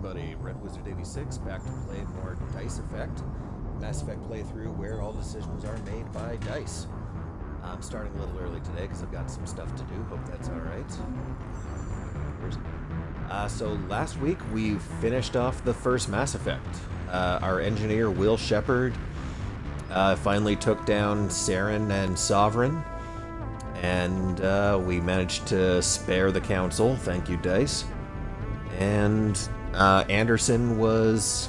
everybody, Red Wizard 86 back to play more Dice Effect. Mass Effect playthrough where all decisions are made by dice. I'm starting a little early today because I've got some stuff to do. Hope that's alright. So last week we finished off the first Mass Effect. Our engineer Will Shepard finally took down Saren and Sovereign. And we managed to spare the council. Thank you, Dice. And Anderson was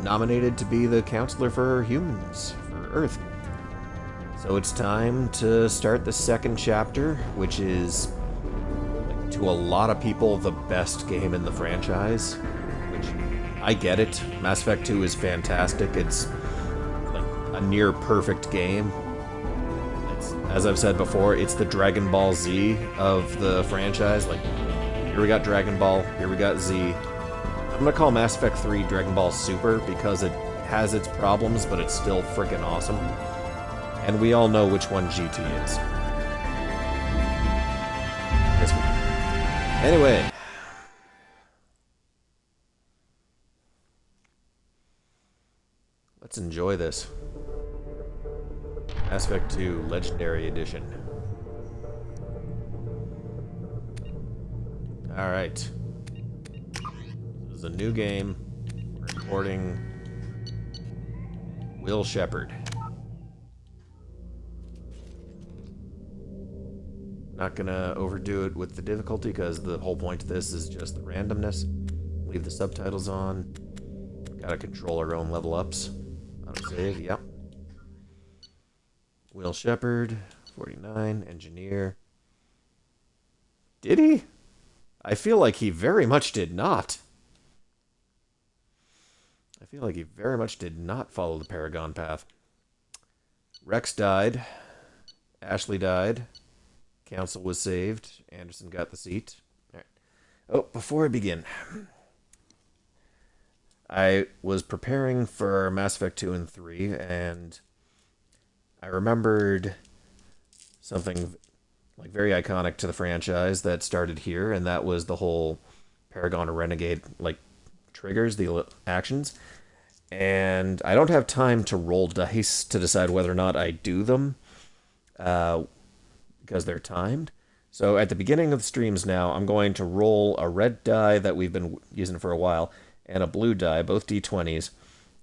nominated to be the counselor for humans, for Earth. So it's time to start the second chapter, which is, to a lot of people, the best game in the franchise. Which, I get it. Mass Effect 2 is fantastic. It's like a near perfect game. As I've said before, it's the Dragon Ball Z of the franchise. Like, here we got Dragon Ball, here we got Z. I'm gonna call Mass Effect 3 Dragon Ball Super because it has its problems, but it's still freaking awesome. And we all know which one GT is. Yes, we do. Anyway. Let's enjoy this. Mass Effect 2 Legendary Edition. Alright. This is a new game. We're importing Will Shepard. Not gonna overdo it with the difficulty because the whole point of this is just the randomness. Leave the subtitles on. Gotta control our own level ups. Autosave, yep. Will Shepard, 49, engineer. Did he? I feel like he very much did not. I feel like he very much did not follow the Paragon path. Rex died. Ashley died. Council was saved. Anderson got the seat. All right. Oh, before I begin, I was preparing for Mass Effect 2 and 3, and I remembered something like very iconic to the franchise that started here, and that was the whole Paragon or Renegade like triggers, the actions. And I don't have time to roll dice to decide whether or not I do them because they're timed. So at the beginning of the streams now, I'm going to roll a red die that we've been using for a while and a blue die, both D20s,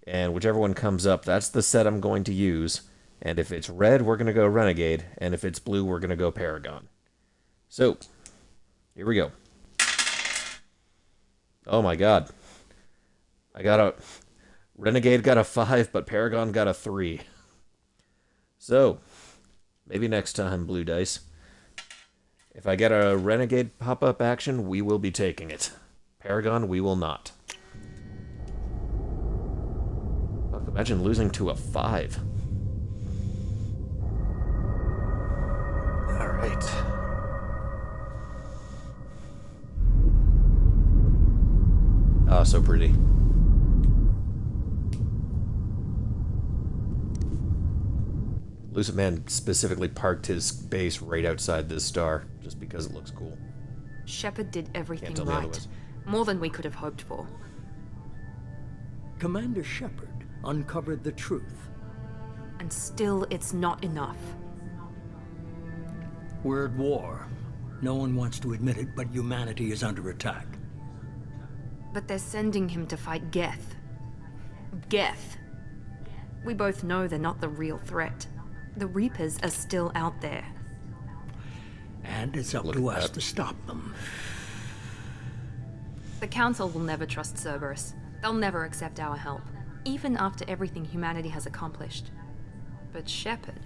and whichever one comes up, that's the set I'm going to use. And if it's red, we're going to go Renegade. And if it's blue, we're going to go Paragon. So, here we go. Oh my god. Renegade got a 5, but Paragon got a 3. So, maybe next time, blue dice. If I get a Renegade pop-up action, we will be taking it. Paragon, we will not. Fuck, imagine losing to a 5. Alright. Oh, so pretty. Lucid Man specifically parked his base right outside this star, just because it looks cool. Shepard did everything Can't tell me right. otherwise. More than we could have hoped for. Commander Shepard uncovered the truth. And still, it's not enough. We're at war. No one wants to admit it, but humanity is under attack. But they're sending him to fight Geth. Geth. We both know they're not the real threat. The Reapers are still out there. And it's up Look to at us that. to stop them. The Council will never trust Cerberus. They'll never accept our help, even after everything humanity has accomplished. But Shepard,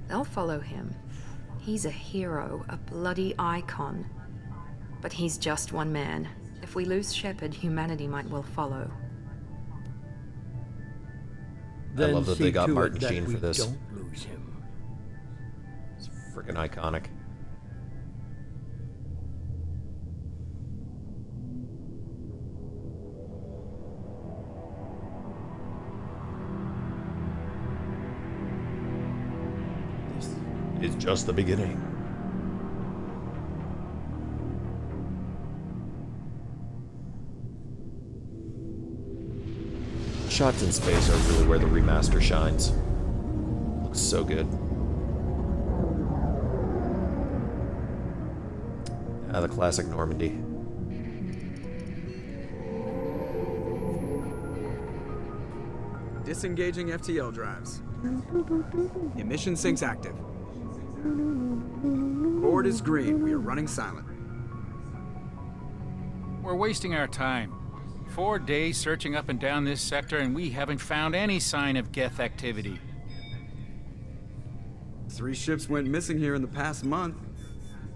they'll follow him. He's a hero, a bloody icon. But he's just one man. If we lose Shepard, humanity might well follow. Then love that see they got to it Martin that Sheen for we this. Don't lose him. It's freaking iconic. This is just the beginning. shots in space are really where the remaster shines. Looks so good. Ah, the classic Normandy. Disengaging FTL drives. Emission sinks active. Board is green. We are running silent. We're wasting our time. 4 days searching up and down this sector, and we haven't found any sign of Geth activity. 3 ships went missing here in the past month.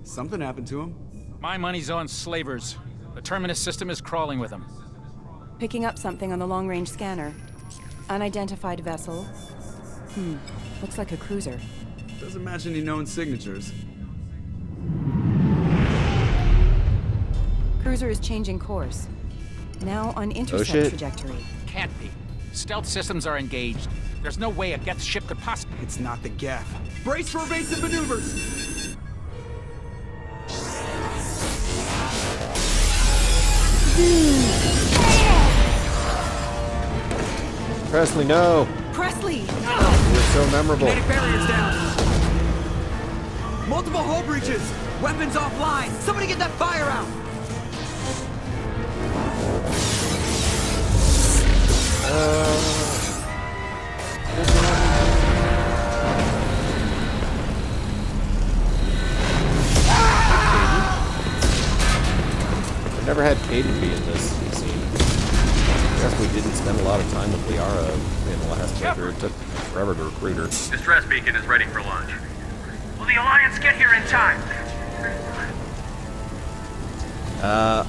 Something happened to them. My money's on slavers. The Terminus system is crawling with them. Picking up something on the long-range scanner. Unidentified vessel. Looks like a cruiser. Doesn't match any known signatures. Cruiser is changing course. Now on intercept shit. trajectory. Can't be. Stealth systems are engaged. There's no way a Geth ship could possibly... It's not the Geth. Brace for evasive maneuvers! Presley, no! Presley! You're so memorable. Kinetic barriers down! Multiple hull breaches! Weapons offline! Somebody get that fire out! I've never had Caden be in this scene. I guess we didn't spend a lot of time with Liara in the last playthrough. It took forever to recruit her. Distress beacon is ready for launch. Will the Alliance get here in time?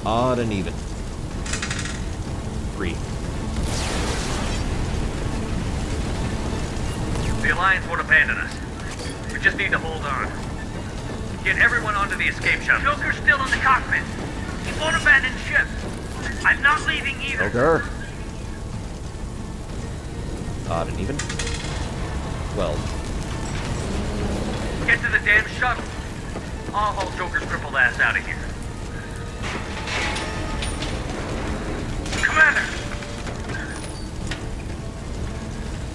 Odd and even. 3. The Alliance won't abandon us. We just need to hold on. Get everyone onto the escape shuttle. Joker's still in the cockpit. He won't abandon ship. I'm not leaving either. Joker! Odd and even. 12. Get to the damn shuttle. I'll haul Joker's crippled ass out of here. Commander!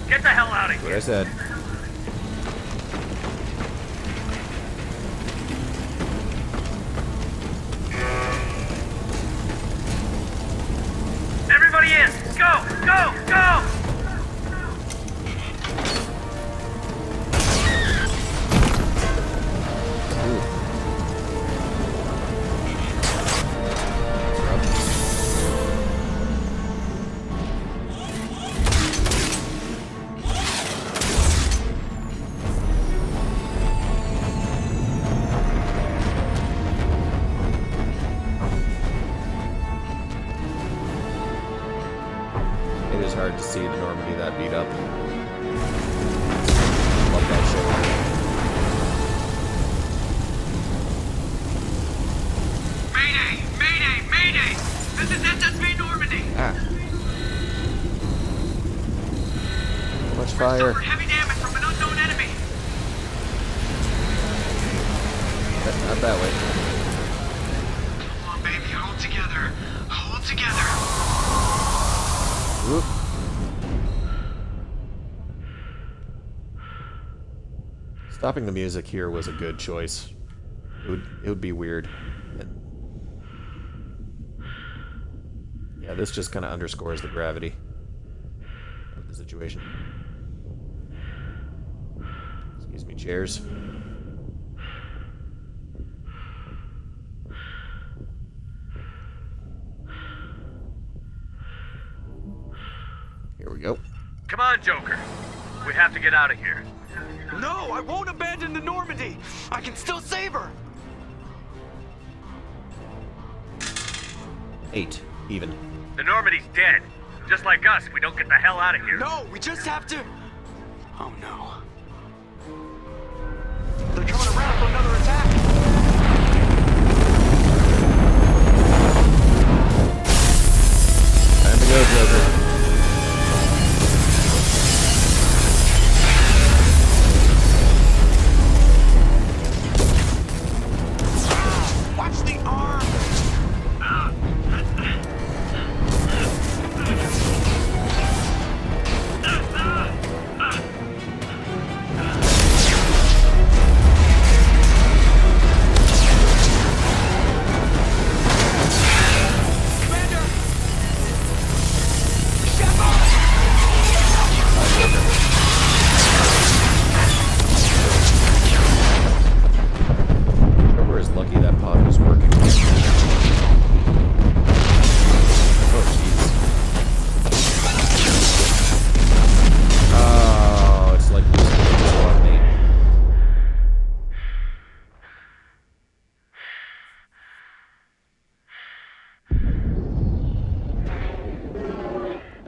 Get the hell out of What here. I said. Everybody in! Go! Go! Go! It is hard to see the Normandy that beat up. Love that shit. Mayday! Mayday! Mayday! This is SSV Normandy! Ah. So much fire. Suffered heavy damage from an unknown enemy! Not that way. Come on, baby, hold together. Hold together. Whoop. Stopping the music here was a good choice. It would be weird. Yeah, this just kind of underscores the gravity of the situation. Excuse me, chairs. Here we go. Come on, Joker. We have to get out of here. No, I won't abandon the Normandy! I can still save her! 8, even. The Normandy's dead. Just like us, we don't get the hell out of here. No, we just have to... Oh no. They're coming around for another attack! Time to go, Joker. Watch the arm!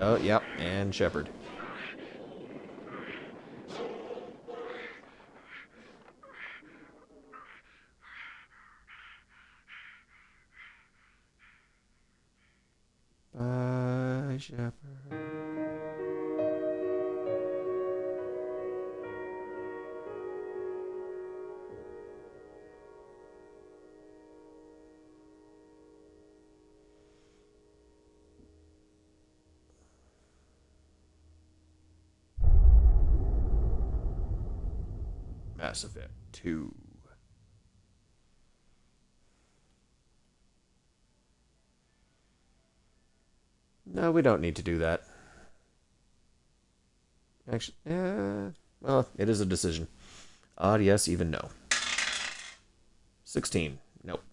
Oh, yep, and Shepard. Bye, Shepard. Mass Effect 2. No, we don't need to do that. Actually, well, it is a decision. Odd, yes, even no. 16. Nope.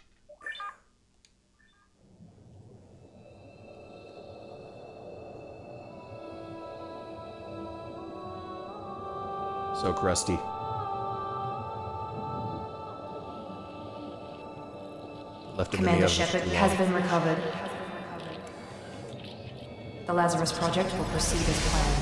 So crusty. Left him in the Commander oven Shepard too long. has been recovered. The Lazarus Project will proceed as planned.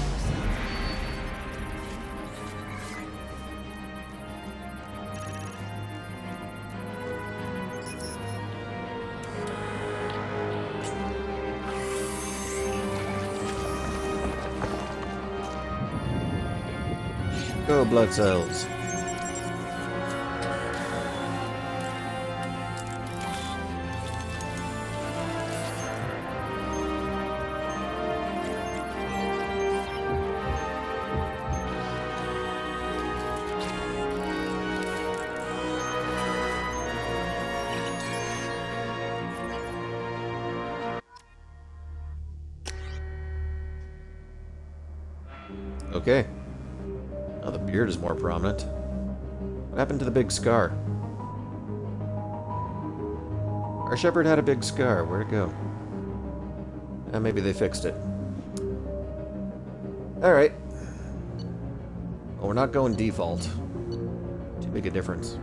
Go, blood cells. Okay. Now the beard is more prominent. What happened to the big scar? Our Shepard had a big scar. Where'd it go? Maybe they fixed it. Alright. Well, we're not going default. Too big a difference.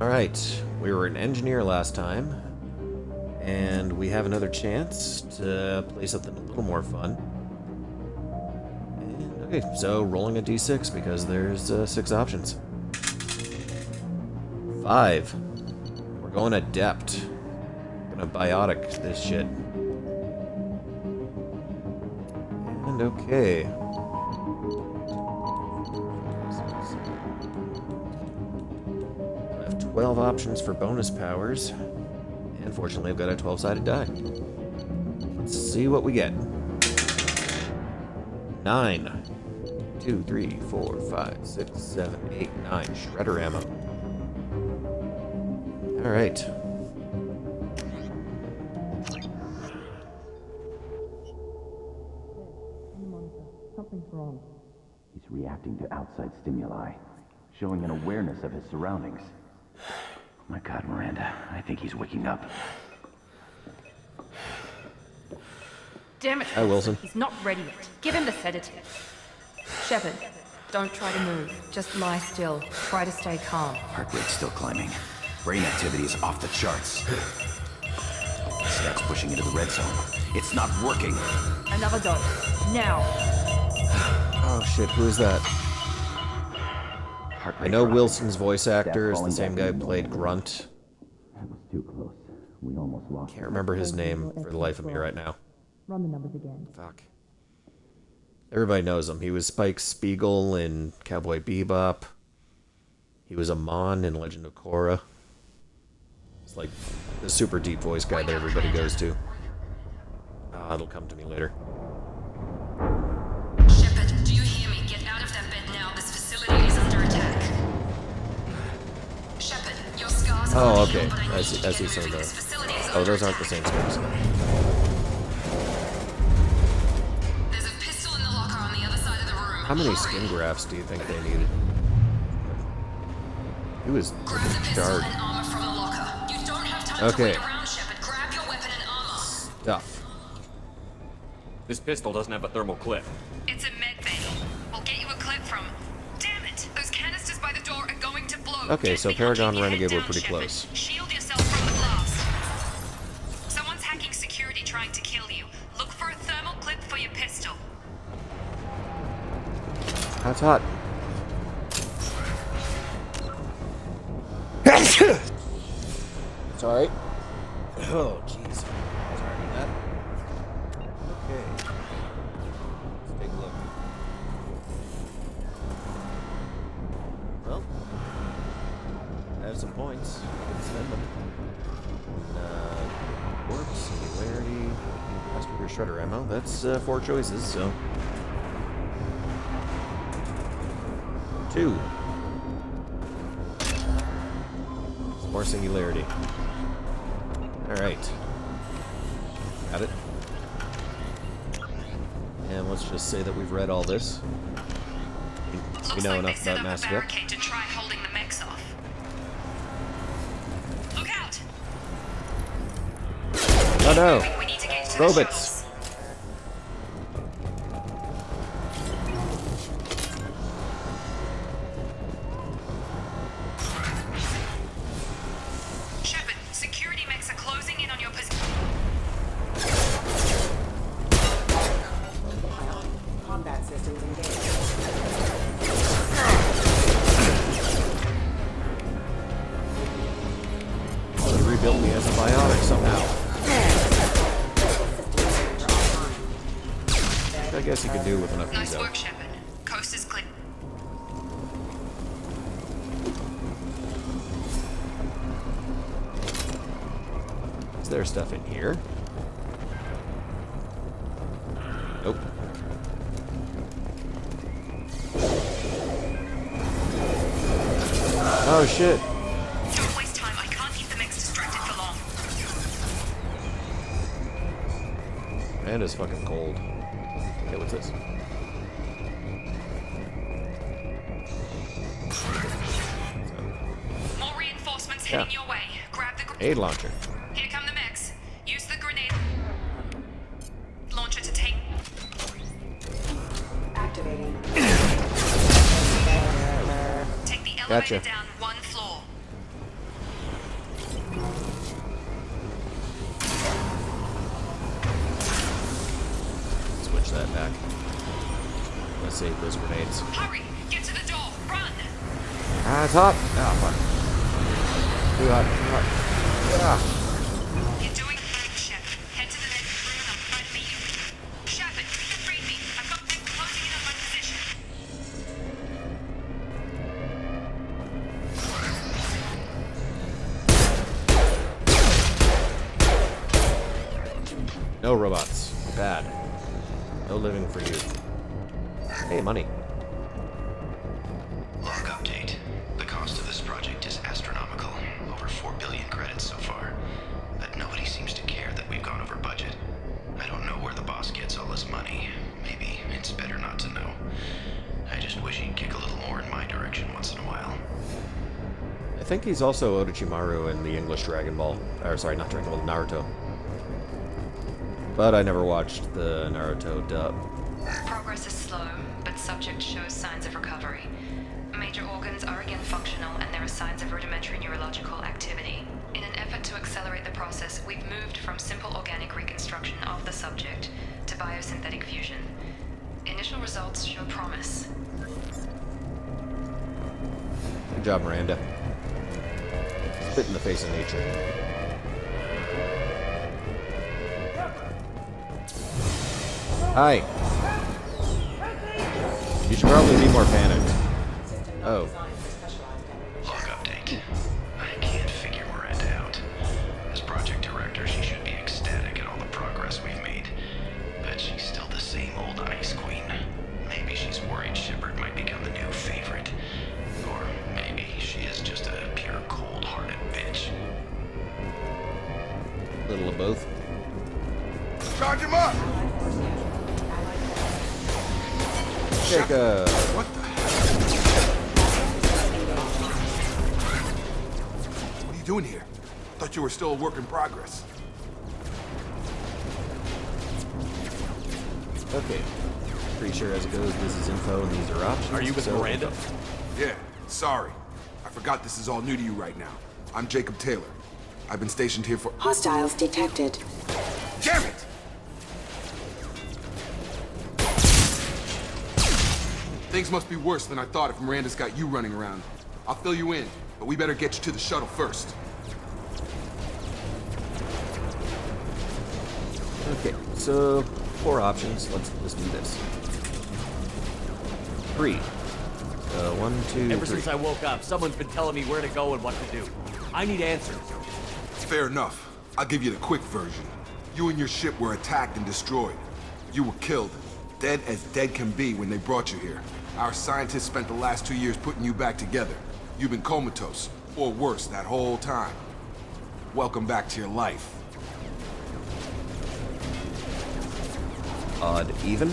Alright. We were an engineer last time. And we have another chance to play something a little more fun. And, okay, so rolling a d6 because there's 6 options. 5. We're going adept. Gonna biotic this shit. And okay. I have 12 options for bonus powers. Unfortunately, I've got a 12-sided die. Let's see what we get. 9. 2, 3, 4, 5, 6, 7, 8, 9. Shredder ammo. Alright. Something's wrong. He's reacting to outside stimuli, showing an awareness of his surroundings. My God, Miranda, I think he's waking up. Damn it! Hi, Wilson. He's not ready yet. Give him the sedative. Shepard, don't try to move. Just lie still. Try to stay calm. Heart rate's still climbing. Brain activity is off the charts. Stack's pushing into the red zone. It's not working. Another dose. Now. Oh shit, who is that? Heart I rate know dropping. Wilson's voice actor is the falling same back guy who into played normal. Grunt. That was too close. We almost lost. Can't remember his name for the life of me right now. Run the numbers again. Fuck. Everybody knows him. He was Spike Spiegel in Cowboy Bebop. He was Amon in Legend of Korra. It's like the super deep voice guy that everybody goes to. It'll come to me later. Shepard, do you hear me? Get out of that bed now. This facility is under attack. Shepard, your scars are Oh, healed, okay. but I I need see, to I get see some of moving. those. This facility is Oh, under those aren't the attack. same scopes. There's a pistol in the locker on the other side of the room. How many Hurry. skin grafts do you think they needed? He was Grab the pistol charred. and armor from the locker. You don't have time Okay. to wait around, Shepard. Grab your weapon and armor. Stuff. This pistol doesn't have a thermal clip. It's a med bay. We'll get you a clip from. Damn it! Those canisters by the door are going to blow. Okay, Get so behind Paragon your head Renegade were down, pretty Shepard. close. Shield yourself from the blast. That's hot. Sorry. Oh, jeez. Sorry about that. Okay. Let's take a look. Well, I have some points. I can spend them. Warp, Singularity, Asperger Shredder ammo. That's 4 choices, so. 2. More Singularity. Alright. Got it. And let's just say that we've read all this. We know enough about Mass Effect. To try holding the mechs off. Look out! Oh no! We need to get to the Robots! shelves. Shepard, security mechs are closing in on your position. Combat systems engaged. They rebuilt me as a biotic somehow. I guess you could do with enough Nice ease work, out. Shepard. Coast is clear. Is there stuff in here? Nope. Oh shit. Don't waste time. I can't keep the mechs distracted for long. Man, it's fucking cold. Okay, what's this? More reinforcements heading your way. Grab the Aid launcher. Here come the mechs. Use the grenade launcher to take. Activating. Take the elevator Gotcha. down 1 floor. Switch that back. Let's save those grenades. Hurry! Get to the door! Run! Ah, it's hot! Ah, fuck. Too hot, too hot. Ah. You're doing great, Shep. Head to the next room and I'll try to meet you. Shepard, read me. I've got them closing in on my position. No robots. Bad. No living for you. Hey, money. Log update. The cost of this project is astronomical. Over 4 billion credits so far. But nobody seems to care that we've gone over budget. I don't know where the boss gets all this money. Maybe it's better not to know. I just wish he'd kick a little more in my direction once in a while. I think he's also Orochimaru in the English Dragon Ball. Or, sorry, not Dragon Ball, Naruto. But I never watched the Naruto dub. Progress is slow, but subject shows signs of recovery. Major organs are again functional, and there are signs of rudimentary neurological activity. In an effort to accelerate the process, we've moved from simple organic reconstruction of the subject to biosynthetic fusion. Initial results show promise. Good job, Miranda. Spit in the face of nature. Hi. You should probably be more panicked. Oh. Log update. I can't figure Miranda out. As project director, she should be ecstatic at all the progress we've made. But she's still the same old ice queen. Maybe she's worried Shepard might become the new favorite. Or maybe she is just a pure cold-hearted bitch. A little of both. Charge him up! Jacob! What the hell? What are you doing here? Thought you were still a work in progress. Okay. Pretty sure as it goes, this is info and these are options. Are you with so Miranda? info. Yeah, sorry. I forgot this is all new to you right now. I'm Jacob Taylor. I've been stationed here for— Hostiles detected. Damn it! Things must be worse than I thought if Miranda's got you running around. I'll fill you in, but we better get you to the shuttle first. Okay, so 4 options. Let's do this. 3. 1, 2, Ever 3. since I woke up, someone's been telling me where to go and what to do. I need answers. Fair enough. I'll give you the quick version. You and your ship were attacked and destroyed. You were killed. Dead as dead can be when they brought you here. Our scientists spent the last 2 years putting you back together. You've been comatose, or worse, that whole time. Welcome back to your life. Odd even.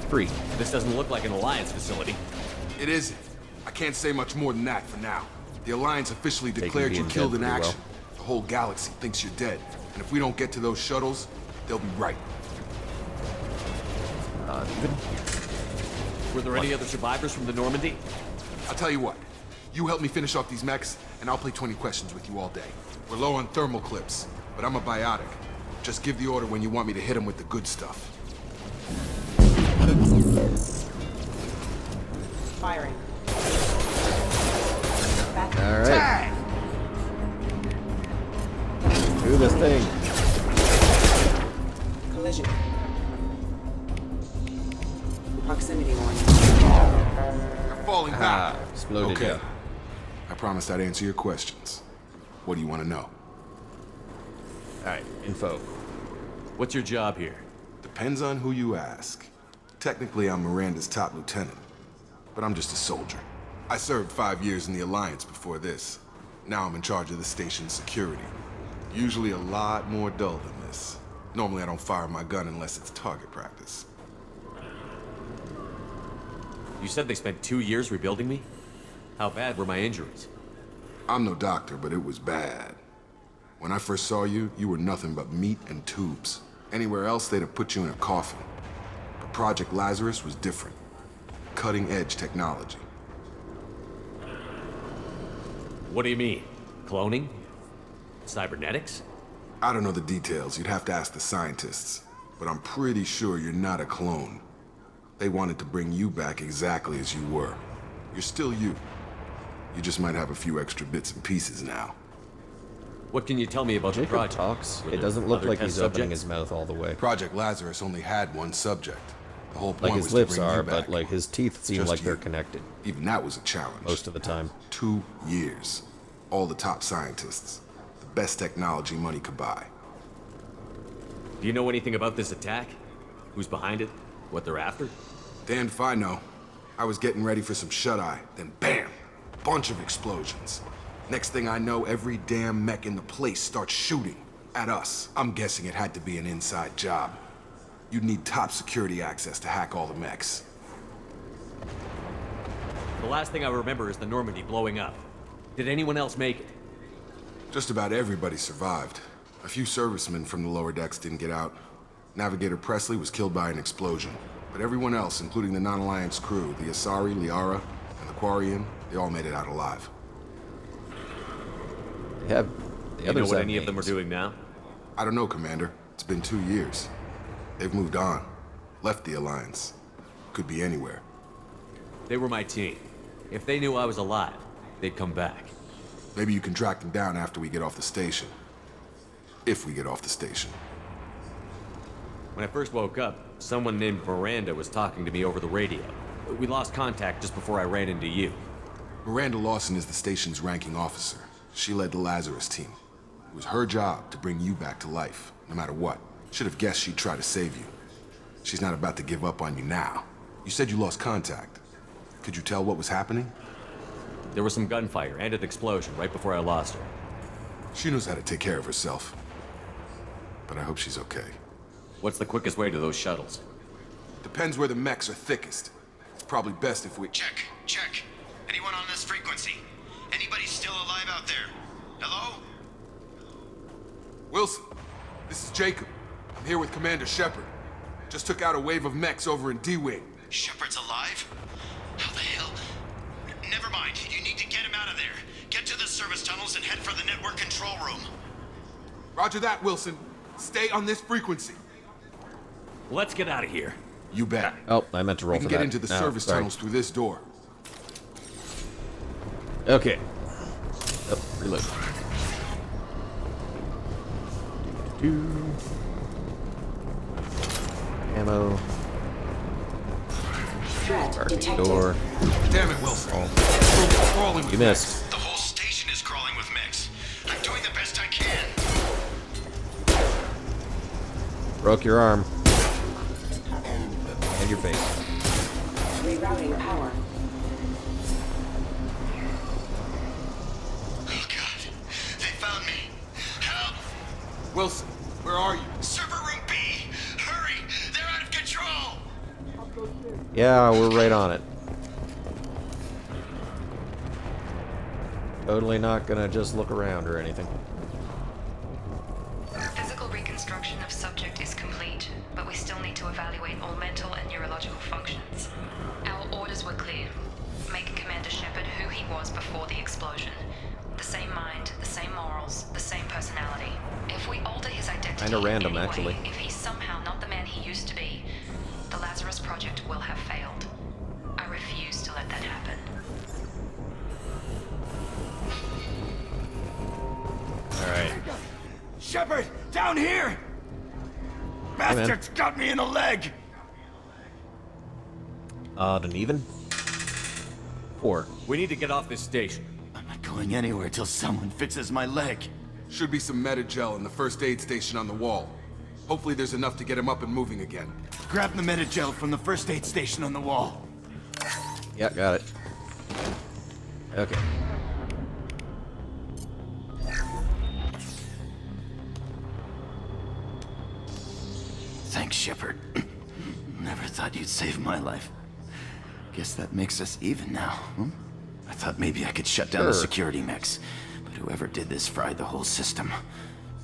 3. This doesn't look like an Alliance facility. It isn't. I can't say much more than that for now. The Alliance officially declared you being killed dead in pretty action. The whole galaxy thinks you're dead. And if we don't get to those shuttles, they'll be right. Odd even. Were there any other survivors from the Normandy? I'll tell you what. You help me finish off these mechs, and I'll play 20 questions with you all day. We're low on thermal clips, but I'm a biotic. Just give the order when you want me to hit them with the good stuff. Firing. All right. Do this thing. Collision. Proximity warning. You're falling back. Exploded. Okay. Yeah. I promised I'd answer your questions. What do you want to know? Alright, info. What's your job here? Depends on who you ask. Technically, I'm Miranda's top lieutenant, but I'm just a soldier. I served 5 years in the Alliance before this. Now I'm in charge of the station's security. Usually a lot more dull than this. Normally I don't fire my gun unless it's target practice. You said they spent 2 years rebuilding me? How bad were my injuries? I'm no doctor, but it was bad. When I first saw you, you were nothing but meat and tubes. Anywhere else, they'd have put you in a coffin. But Project Lazarus was different. Cutting-edge technology. What do you mean? Cloning? Cybernetics? I don't know the details. You'd have to ask the scientists. But I'm pretty sure you're not a clone. They wanted to bring you back exactly as you were. You're still you. You just might have a few extra bits and pieces now. What can you tell me about the Jacob project? talks. Were It there doesn't look other like test he's opening subjects? his mouth all the way. Project Lazarus only had one subject. The whole point Like was his to lips bring are, you back. but like his teeth seem Just like they're you. connected Even that was a challenge. most of the time. 2 years. All the top scientists. The best technology money could buy. Do you know anything about this attack? Who's behind it? What they're after? Damned if I know. I was getting ready for some shut-eye, then bam! Bunch of explosions. Next thing I know, every damn mech in the place starts shooting. At us. I'm guessing it had to be an inside job. You'd need top security access to hack all the mechs. The last thing I remember is the Normandy blowing up. Did anyone else make it? Just about everybody survived. A few servicemen from the lower decks didn't get out. Navigator Presley was killed by an explosion. But everyone else, including the non-Alliance crew, the Asari, Liara, and the Quarian, they all made it out alive. They have the You know others what have any of them are names. doing now? I don't know, Commander. It's been 2 years. They've moved on. Left the Alliance. Could be anywhere. They were my team. If they knew I was alive, they'd come back. Maybe you can track them down after we get off the station. If we get off the station. When I first woke up, someone named Miranda was talking to me over the radio. We lost contact just before I ran into you. Miranda Lawson is the station's ranking officer. She led the Lazarus team. It was her job to bring you back to life, no matter what. Should have guessed she'd try to save you. She's not about to give up on you now. You said you lost contact. Could you tell what was happening? There was some gunfire and an explosion right before I lost her. She knows how to take care of herself. But I hope she's okay. What's the quickest way to those shuttles? Depends where the mechs are thickest. It's probably best if we... Check. Anyone on this frequency? Anybody still alive out there? Hello? Wilson, this is Jacob. I'm here with Commander Shepard. Just took out a wave of mechs over in D-Wing. Shepard's alive? How the hell? Never mind. You need to get him out of there. Get to the service tunnels and head for the network control room. Roger that, Wilson. Stay on this frequency. Let's get out of here. You bet. Oh, I meant to roll We can for get that. into the Oh, service sorry. tunnels through this door. Okay. Oh, reload. Ammo. Door. Damn it, Wilson. We're crawling with You missed. The whole station is crawling with mechs. I'm doing the best I can. Broke your arm. And your face. Rerouting power. Oh God, they found me. Help! Wilson, where are you? Server room B! Hurry! They're out of control! Yeah, we're right on it. Totally not gonna just look around or anything. Physical reconstruction of subject is complete, but we still need to evaluate all mental and neurological functions. Our orders were clear. Make Commander Shepard who he was before the explosion. The same mind, the same morals, the same personality. If we alter his identity Kinda random, in any actually. way, if he's somehow not the man he used to be, the Lazarus Project will have failed. I refuse to let that happen. Alright. Shepard, down here! man. Bastards got me in the leg! Odd and even. 4. We need to get off this station. I'm not going anywhere till someone fixes my leg. Should be some Metagel in the first aid station on the wall. Hopefully there's enough to get him up and moving again. Grab the Metagel from the first aid station on the wall. Yeah, got it. Okay. Thanks, Shepard. Never thought you'd save my life. Guess that makes us even now, hmm? I thought maybe I could shut down the Sure. security mechs, but whoever did this fried the whole system.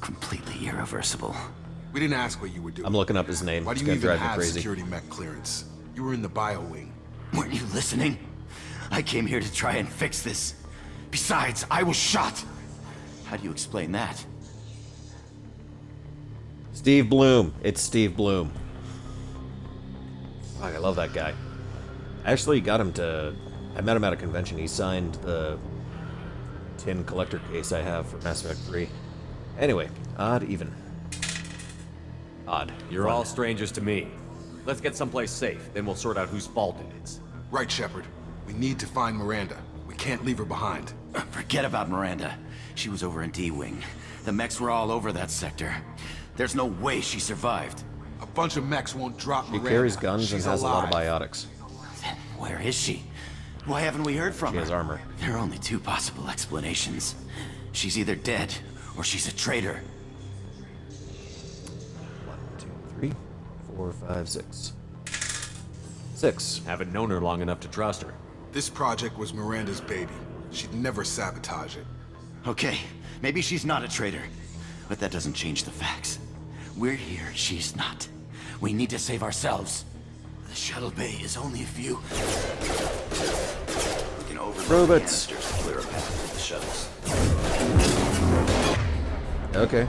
Completely irreversible. We didn't ask what you were doing. I'm looking up his name. Why It's do you gonna even drive me have crazy. security mech clearance? You were in the bio wing. Weren't you listening? I came here to try and fix this. Besides, I was shot. How do you explain that? Steve Bloom. It's Steve Bloom. Fuck, I love that guy. I actually got him to... I met him at a convention. He signed the tin collector case I have for Mass Effect 3. Anyway, odd even. Odd. You're all strangers to me. Let's get someplace safe, then we'll sort out whose fault it is. Right, Shepard. We need to find Miranda. We can't leave her behind. Forget about Miranda. She was over in D-Wing. The mechs were all over that sector. There's no way she survived. A bunch of mechs won't drop She Miranda. carries guns and She's has a lot of alive. biotics. Then where is she? Why haven't we heard from She her? has armor. There are only two possible explanations. She's either dead, or she's a traitor. 1, 2, 3, 4, 5, 6. 6. Haven't known her long enough to trust her. This project was Miranda's baby. She'd never sabotage it. Okay, maybe she's not a traitor. But that doesn't change the facts. We're here, she's not. We need to save ourselves. The shuttle bay is only a few. We can overload the Robots. canisters to clear a path for the shuttles. Okay.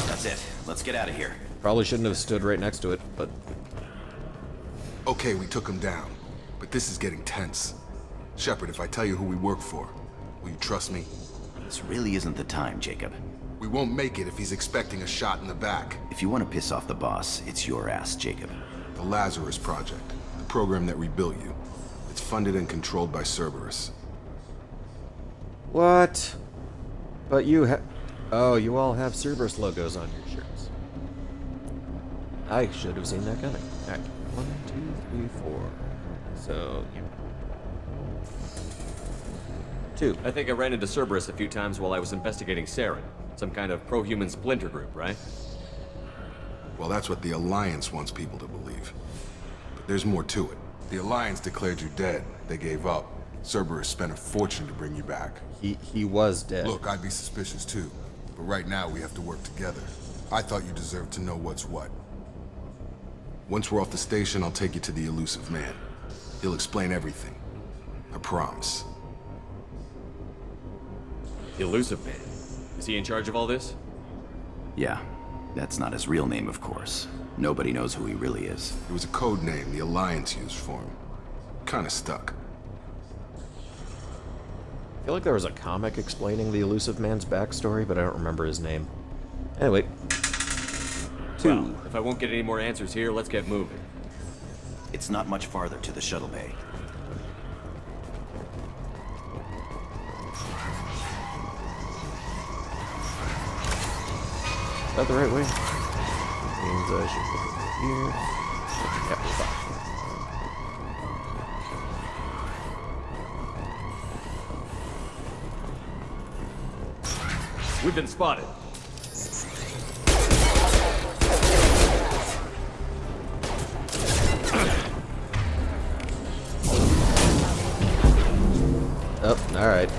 That's it. Let's get out of here. Probably shouldn't have stood right next to it, but... Okay, we took him down. But this is getting tense. Shepard, if I tell you who we work for, will you trust me? This really isn't the time, Jacob. We won't make it if he's expecting a shot in the back. If you want to piss off the boss, it's your ass, Jacob. The Lazarus Project, the program that rebuilt you. It's funded and controlled by Cerberus. What? But you have... Oh, you all have Cerberus logos on your shirts. I should have seen that coming. Alright. 1, 2, 3, 4. So, yeah. 2. I think I ran into Cerberus a few times while I was investigating Saren. Some kind of pro-human splinter group, right? Well, that's what the Alliance wants people to believe. But there's more to it. The Alliance declared you dead. They gave up. Cerberus spent a fortune to bring you back. He was dead. Look, I'd be suspicious too. But right now, we have to work together. I thought you deserved to know what's what. Once we're off the station, I'll take you to the Elusive Man. He'll explain everything. I promise. The Elusive Man. Is he in charge of all this? Yeah. That's not his real name, of course. Nobody knows who he really is. It was a code name the Alliance used for him. Kinda stuck. I feel like there was a comic explaining the elusive man's backstory, but I don't remember his name. Anyway. 2. Well, if I won't get any more answers here, let's get moving. It's not much farther to the shuttle bay. Is that the right way? Means I should go here. Yep, we're fine. We've been spotted. Oh, alright.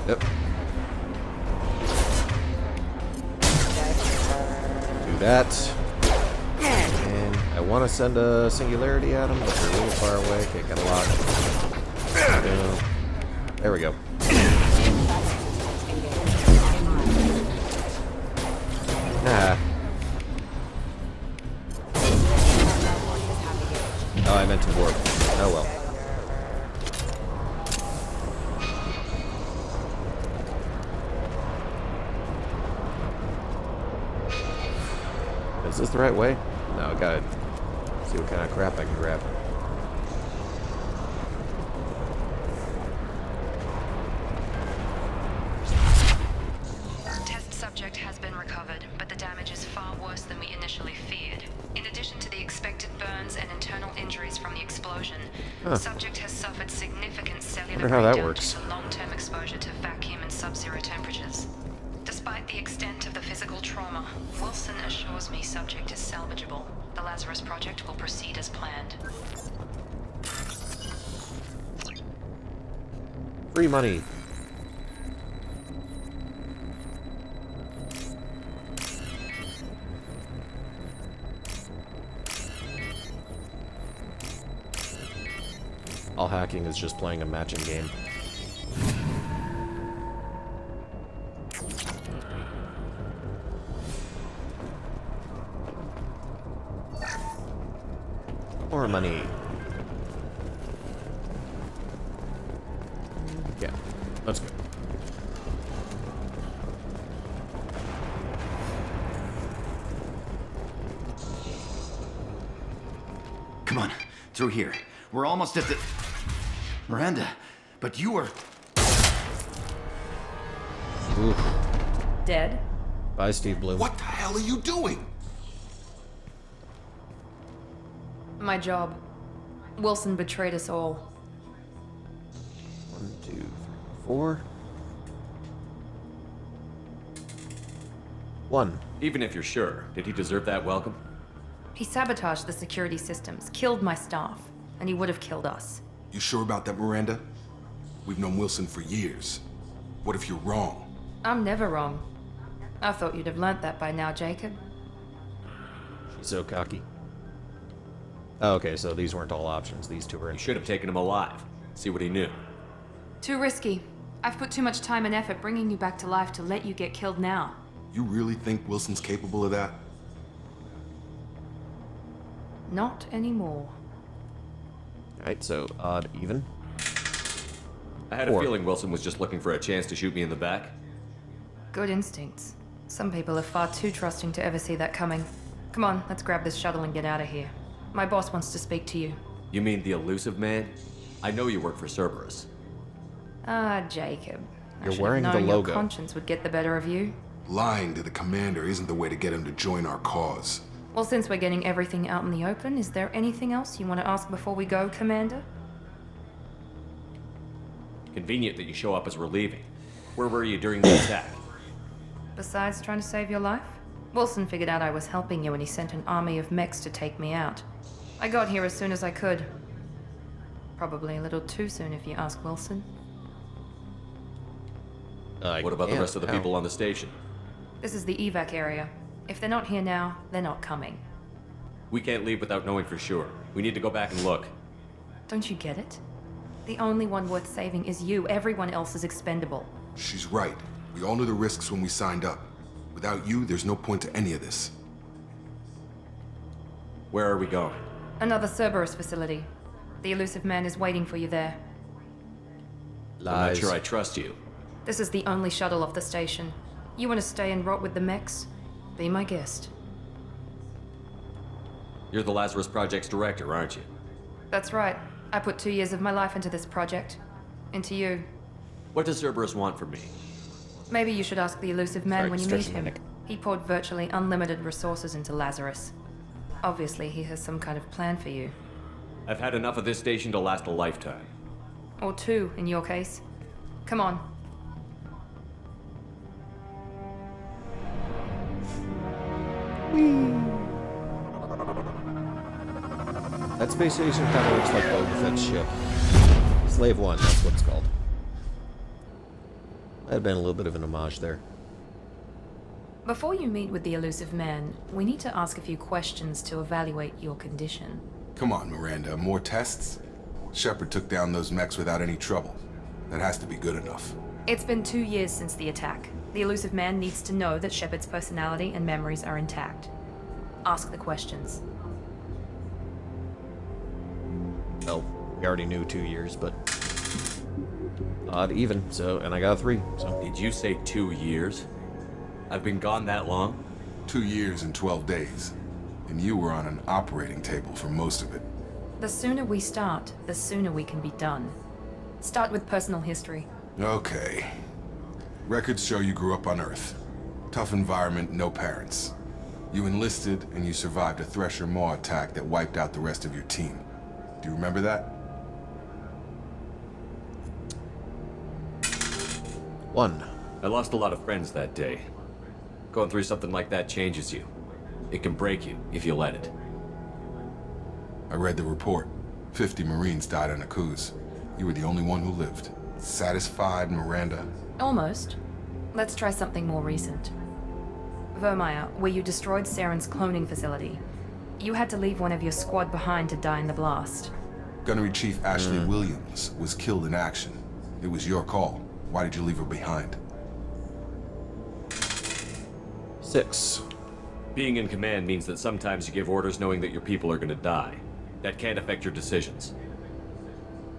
Yep. Do that. And I want to send a singularity at him, but they're really far away. Can't get a lock. There we go. Nah. Oh, I meant to warp. Oh well. Is this the right way? No, I gotta see what kind of crap I can grab. Test subject has been recovered, but the damage is far worse than we initially feared. In addition to the expected burns and internal injuries from the explosion, subject has suffered significant cellular Wonder how that breakdown works. due to long-term exposure to vacuum and sub-zero temperatures. Despite the extent of the physical trauma, Wilson assures me subject is salvageable. The Lazarus Project will proceed as planned. Free money. All hacking is just playing a matching game. More money. Yeah, let's go. Come on, through here. We're almost at the... Miranda, but you were... Oof. Dead? Bye, Steve Blue. What the hell are you doing? My job. Wilson betrayed us all. 1, 2, 3, 4. 1. Even if you're sure, did he deserve that welcome? He sabotaged the security systems, killed my staff, and he would have killed us. You sure about that, Miranda? We've known Wilson for years. What if you're wrong? I'm never wrong. I thought you'd have learnt that by now, Jacob. She's so cocky. Oh, okay, so these weren't all options. These two were in. You should have taken him alive. See what he knew. Too risky. I've put too much time and effort bringing you back to life to let you get killed now. You really think Wilson's capable of that? Not anymore. Alright, so odd, even. I had a feeling Wilson was just looking for a chance to shoot me in the back. Good instincts. Some people are far too trusting to ever see that coming. Come on, let's grab this shuttle and get out of here. My boss wants to speak to you. You mean the elusive man? I know you work for Cerberus. Ah, Jacob. You're wearing the known logo. Your conscience would get the better of you. Lying to the commander isn't the way to get him to join our cause. Well, since we're getting everything out in the open, is there anything else you want to ask before we go, Commander? Convenient that you show up as we're leaving. Where were you during the attack? Besides trying to save your life? Wilson figured out I was helping you and he sent an army of mechs to take me out. I got here as soon as I could. Probably a little too soon if you ask Wilson. What about the rest of the people on the station? This is the evac area. If they're not here now, they're not coming. We can't leave without knowing for sure. We need to go back and look. Don't you get it? The only one worth saving is you. Everyone else is expendable. She's right. We all knew the risks when we signed up. Without you, there's no point to any of this. Where are we going? Another Cerberus facility. The Elusive Man is waiting for you there. I'm not sure I trust you. This is the only shuttle off the station. You want to stay and rot with the mechs? Be my guest. You're the Lazarus Project's director, aren't you? That's right. I put 2 years of my life into this project. Into you. What does Cerberus want from me? Maybe you should ask the Elusive Man Sorry, when you meet stretching my him. neck. He poured virtually unlimited resources into Lazarus. Obviously, he has some kind of plan for you. I've had enough of this station to last a lifetime. Or 2, in your case. Come on. That space station kind of looks like Boba Fett's ship. Slave One, that's what it's called. Might have been a little bit of an homage there. Before you meet with the Elusive Man, we need to ask a few questions to evaluate your condition. Come on, Miranda, more tests? Shepard took down those mechs without any trouble. That has to be good enough. It's been 2 years since the attack. The Elusive Man needs to know that Shepard's personality and memories are intact. Ask the questions. Well, we already knew 2 years, but odd even. So, and I got a 3. So, did you say 2 years? I've been gone that long? 2 years and 12 days, and you were on an operating table for most of it. The sooner we start, the sooner we can be done. Start with personal history. Okay. Records show you grew up on Earth. Tough environment, no parents. You enlisted, and you survived a Thresher Maw attack that wiped out the rest of your team. Do you remember that? 1. I lost a lot of friends that day. Going through something like that changes you. It can break you, if you let it. I read the report. 50 Marines died on Akuz. You were the only one who lived. Satisfied, Miranda? Almost. Let's try something more recent. Vermeer, where you destroyed Saren's cloning facility. You had to leave one of your squad behind to die in the blast. Gunnery Chief Ashley Williams was killed in action. It was your call. Why did you leave her behind? 6. Being in command means that sometimes you give orders knowing that your people are gonna die. That can't affect your decisions.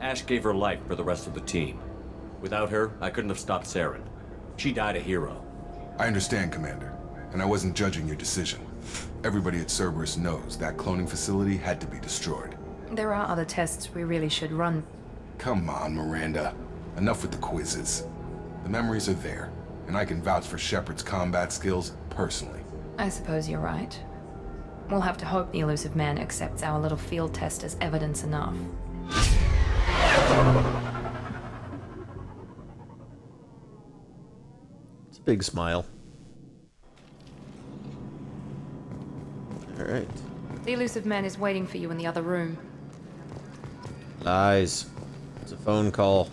Ash gave her life for the rest of the team. Without her, I couldn't have stopped Saren. She died a hero. I understand, Commander, and I wasn't judging your decision. Everybody at Cerberus knows that cloning facility had to be destroyed. There are other tests we really should run. Come on, Miranda. Enough with the quizzes. The memories are there, and I can vouch for Shepard's combat skills personally. I suppose you're right. We'll have to hope the Elusive Man accepts our little field test as evidence enough. It's a big smile. Alright. The Elusive Man is waiting for you in the other room. Lies. It's a phone call.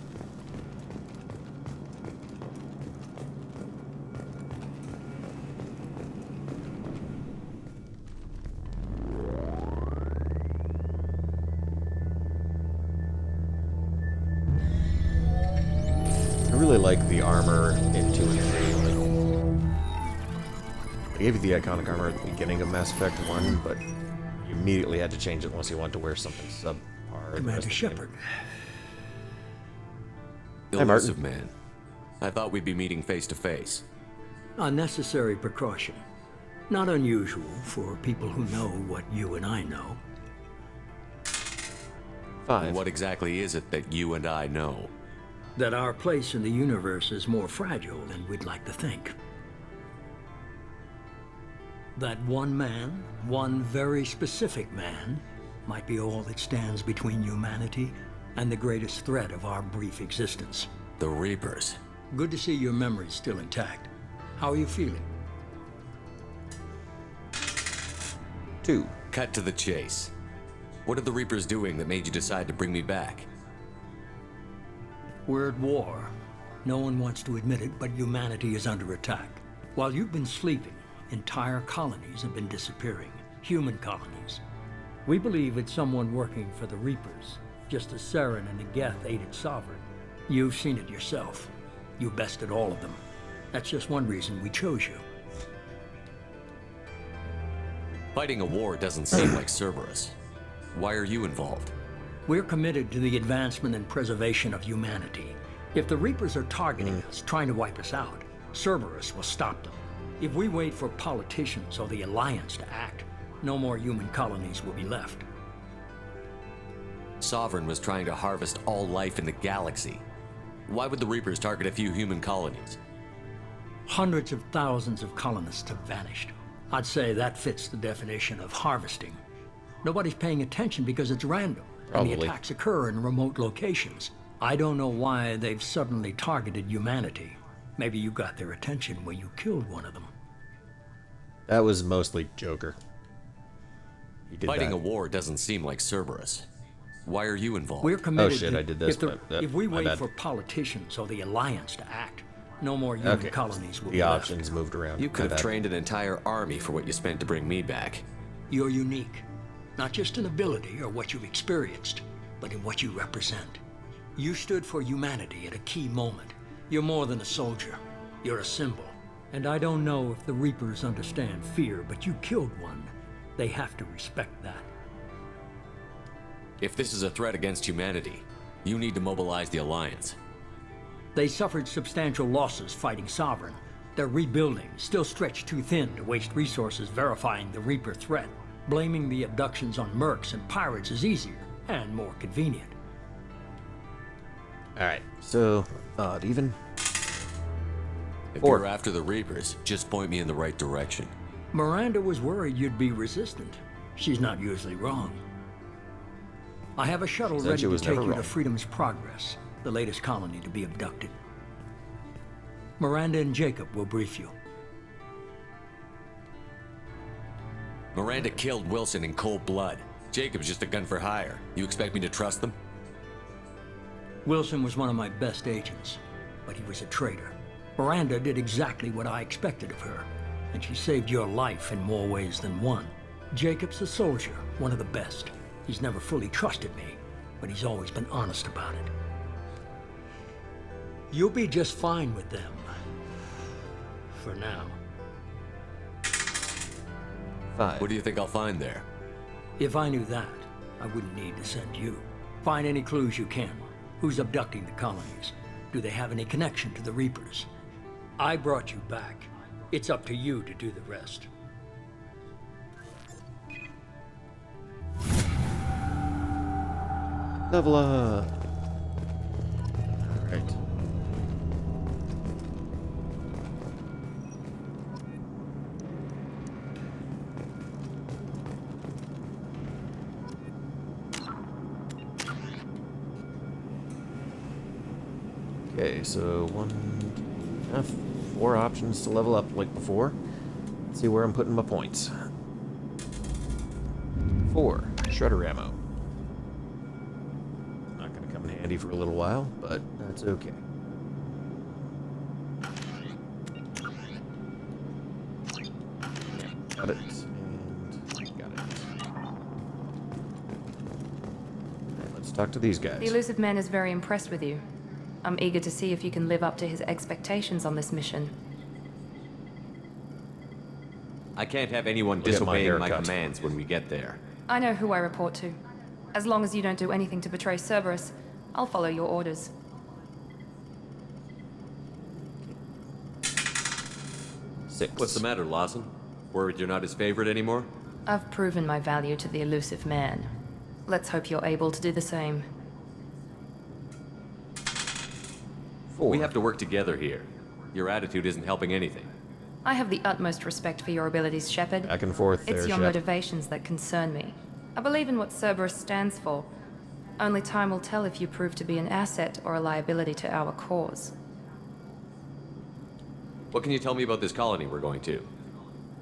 I really like the armor in 2 and 3. I gave you the iconic armor at the beginning of Mass Effect 1, but you immediately had to change it unless you wanted to wear something subpar. Commander Shepard. Elusive Man. I thought we'd be meeting face to face. A necessary precaution. Not unusual for people who know what you and I know. 5. What exactly is it that you and I know? That our place in the universe is more fragile than we'd like to think. That one man, one very specific man, might be all that stands between humanity and the greatest threat of our brief existence. The Reapers. Good to see your memory's still intact. How are you feeling? 2. Cut to the chase. What are the Reapers doing that made you decide to bring me back? We're at war. No one wants to admit it, but humanity is under attack. While you've been sleeping, entire colonies have been disappearing. human colonies. We believe it's someone working for the Reapers, just as Saren and the Geth aided Sovereign. You've seen it yourself. You bested all of them. That's just one reason we chose you. Fighting a war doesn't seem like Cerberus. Why are you involved? We're committed to the advancement and preservation of humanity. If the Reapers are targeting us, trying to wipe us out, Cerberus will stop them. If we wait for politicians or the Alliance to act, no more human colonies will be left. Sovereign was trying to harvest all life in the galaxy. Why would the Reapers target a few human colonies? Hundreds of thousands of colonists have vanished. I'd say that fits the definition of harvesting. Nobody's paying attention because it's random, and the attacks occur in remote locations. I don't know why they've suddenly targeted humanity. Maybe you got their attention when you killed one of them. That was mostly Joker. He did Fighting that. a war doesn't seem like Cerberus. Why are you involved? We're committed Oh shit, to, I did this, if we my wait bad. for politicians or the Alliance to act, no more human Okay, colonies will the be left. options moved around. You could My have bad. trained an entire army for what you spent to bring me back. You're unique, not just in ability or what you've experienced, but in what you represent. You stood for humanity at a key moment. You're more than a soldier. You're a symbol. And I don't know if the Reapers understand fear, but you killed one. They have to respect that. If this is a threat against humanity, you need to mobilize the Alliance. They suffered substantial losses fighting Sovereign. They're rebuilding, still stretched too thin to waste resources verifying the Reaper threat. Blaming the abductions on mercs and pirates is easier and more convenient. Alright, so, odd even. If you're after the Reapers, just point me in the right direction. Miranda was worried you'd be resistant. She's not usually wrong. I have a shuttle Said ready she to was take never you to wrong. Freedom's Progress, the latest colony to be abducted. Miranda and Jacob will brief you. Miranda killed Wilson in cold blood. Jacob's just a gun for hire. You expect me to trust them? Wilson was one of my best agents, but he was a traitor. Miranda did exactly what I expected of her, and she saved your life in more ways than one. Jacob's a soldier, one of the best. He's never fully trusted me, but he's always been honest about it. You'll be just fine with them. For now. 5. What do you think I'll find there? If I knew that, I wouldn't need to send you. Find any clues you can. Who's abducting the colonies? Do they have any connection to the Reapers? I brought you back. It's up to you to do the rest. Level up. Alright. Okay, so 4 options to level up like before. Let's see where I'm putting my points. 4, shredder ammo. Not gonna come in handy for a little while, but that's okay. Got it, and got it. Alright, let's talk to these guys. The Elusive Man is very impressed with you. I'm eager to see if you can live up to his expectations on this mission. I can't have anyone Look at my disobeying my haircut. commands when we get there. I know who I report to. As long as you don't do anything to betray Cerberus, I'll follow your orders. 6. What's the matter, Lawson? Worried you're not his favorite anymore? I've proven my value to the Elusive Man. Let's hope you're able to do the same. 4. We have to work together here. Your attitude isn't helping anything. I have the utmost respect for your abilities, Shepard. Back and forth there, It's your Shep. motivations that concern me. I believe in what Cerberus stands for. Only time will tell if you prove to be an asset or a liability to our cause. What can you tell me about this colony we're going to?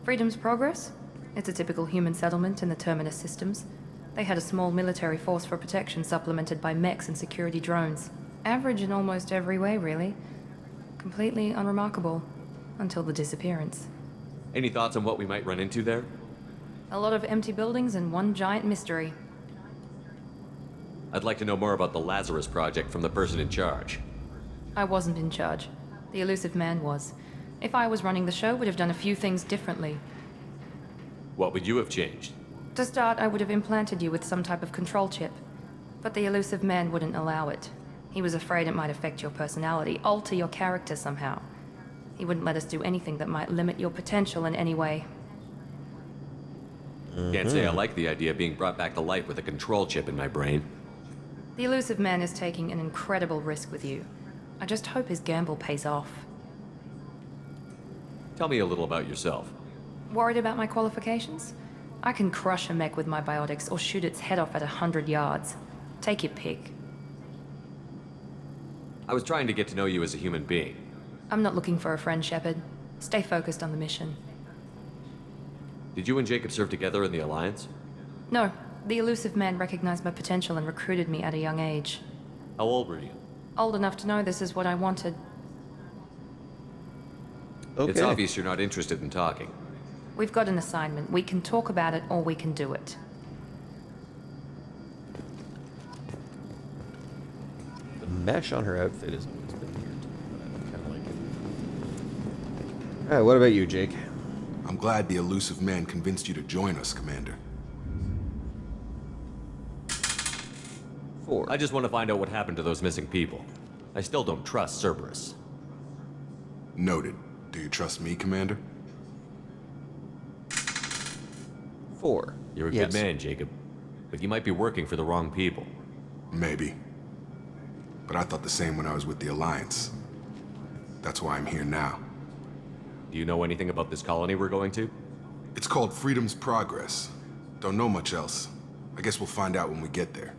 Freedom's Progress? It's a typical human settlement in the Terminus systems. They had a small military force for protection supplemented by mechs and security drones. Average in almost every way, really. Completely unremarkable. Until the disappearance. Any thoughts on what we might run into there? A lot of empty buildings and one giant mystery. I'd like to know more about the Lazarus Project from the person in charge. I wasn't in charge. The elusive man was. If I was running the show, would have done a few things differently. What would you have changed? To start, I would have implanted you with some type of control chip. But the elusive man wouldn't allow it. He was afraid it might affect your personality, alter your character somehow. He wouldn't let us do anything that might limit your potential in any way. Can't say I like the idea of being brought back to life with a control chip in my brain. The elusive man is taking an incredible risk with you. I just hope his gamble pays off. Tell me a little about yourself. Worried about my qualifications? I can crush a mech with my biotics or shoot its head off at 100 yards. Take your pick. I was trying to get to know you as a human being. I'm not looking for a friend, Shepard. Stay focused on the mission. Did you and Jacob serve together in the Alliance? No, the elusive man recognized my potential and recruited me at a young age. How old were you? Old enough to know this is what I wanted. Okay. It's obvious you're not interested in talking. We've got an assignment. We can talk about it or we can do it. The mesh on her outfit has always been weird, but I kind of like it. Alright, what about you, Jake? I'm glad the elusive man convinced you to join us, Commander. 4. I just want to find out what happened to those missing people. I still don't trust Cerberus. Noted. Do you trust me, Commander? 4. You're a Yes. good man, Jacob. But you might be working for the wrong people. Maybe. But I thought the same when I was with the Alliance. That's why I'm here now. Do you know anything about this colony we're going to? It's called Freedom's Progress. Don't know much else. I guess we'll find out when we get there.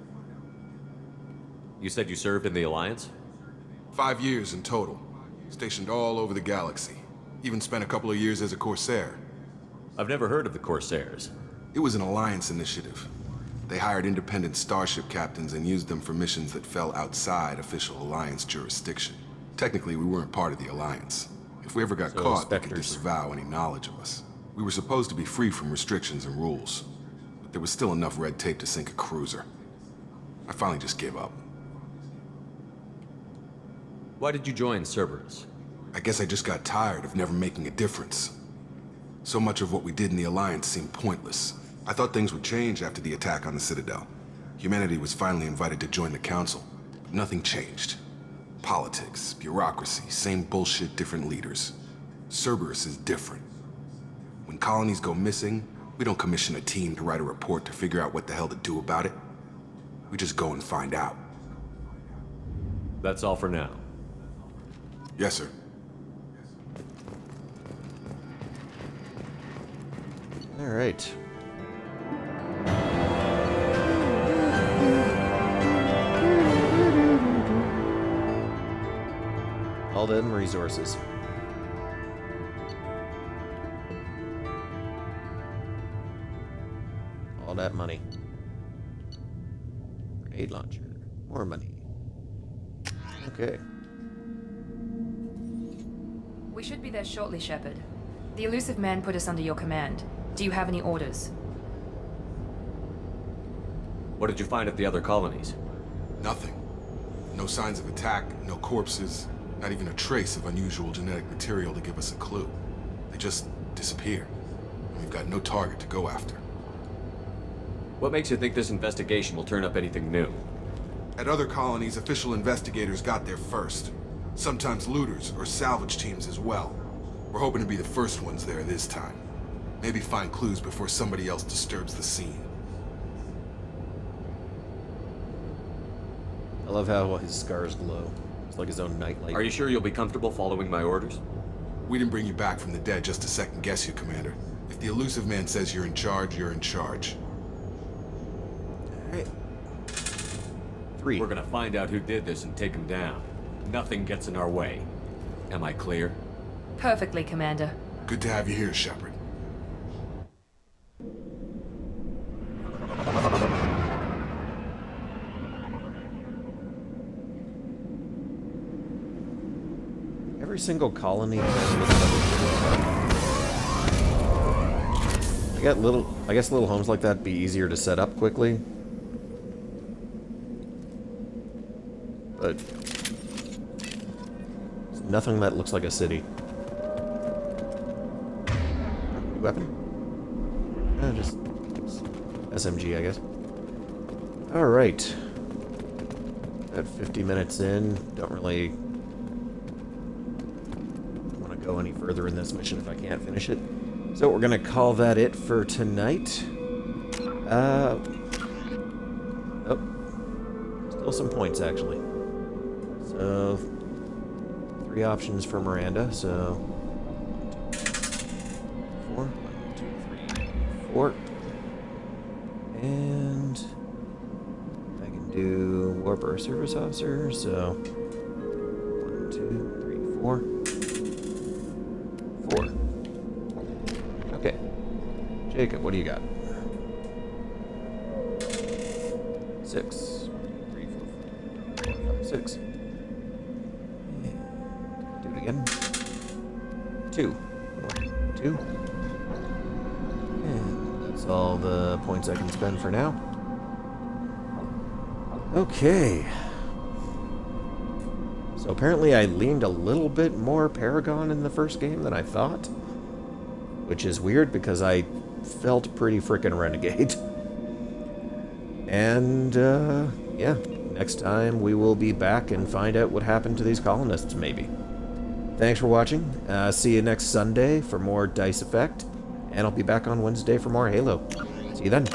You said you served in the Alliance? 5 years in total. Stationed all over the galaxy. Even spent a couple of years as a Corsair. I've never heard of the Corsairs. It was an Alliance initiative. They hired independent starship captains and used them for missions that fell outside official Alliance jurisdiction. Technically, we weren't part of the Alliance. If we ever got caught, they could disavow any knowledge of us. We were supposed to be free from restrictions and rules. But there was still enough red tape to sink a cruiser. I finally just gave up. Why did you join Cerberus? I guess I just got tired of never making a difference. So much of what we did in the Alliance seemed pointless. I thought things would change after the attack on the Citadel. Humanity was finally invited to join the Council, but nothing changed. Politics, bureaucracy, same bullshit, different leaders. Cerberus is different. When colonies go missing, we don't commission a team to write a report to figure out what the hell to do about it. We just go and find out. That's all for now. Yes, sir. All right. All them resources. All that money. Grenade launcher. More money. Okay. We should be there shortly, Shepard. The elusive man put us under your command. Do you have any orders? What did you find at the other colonies? Nothing. No signs of attack, no corpses, not even a trace of unusual genetic material to give us a clue. They just disappear. And we've got no target to go after. What makes you think this investigation will turn up anything new? At other colonies, official investigators got there first. Sometimes looters or salvage teams as well. We're hoping to be the first ones there this time. Maybe find clues before somebody else disturbs the scene. I love how his scars glow. It's like his own nightlight. Are you sure you'll be comfortable following my orders? We didn't bring you back from the dead just to second guess you, Commander. If the elusive man says you're in charge, you're in charge. Alright. 3. We're gonna find out who did this and take him down. Nothing gets in our way. Am I clear? Perfectly, Commander. Good to have you here, Shepard. Every single colony has I guess little homes like that be easier to set up quickly. But there's nothing that looks like a city. Weapon? Just SMG, I guess. Alright. About 50 minutes in. Don't really want to go any further in this mission if I can't finish it. So we're going to call that it for tonight. Oh. Still some points, actually. So, 3 options for Miranda, so... 4. 1, 2, 3, 4. And... I can do Warp or Service Officer, so... 1, 2, 3, 4. 4. Okay. Jacob, what do you got? 6. 3, 4, 5, 6. And do it again. 2. 1, 2. And that's all the points I can spend for now. Okay. So apparently I leaned a little bit more Paragon in the first game than I thought. Which is weird because I felt pretty frickin' Renegade. And, yeah. Next time we will be back and find out what happened to these colonists, maybe. Thanks for watching. See you next Sunday for more Dice Effect. And I'll be back on Wednesday for more Halo. See you then.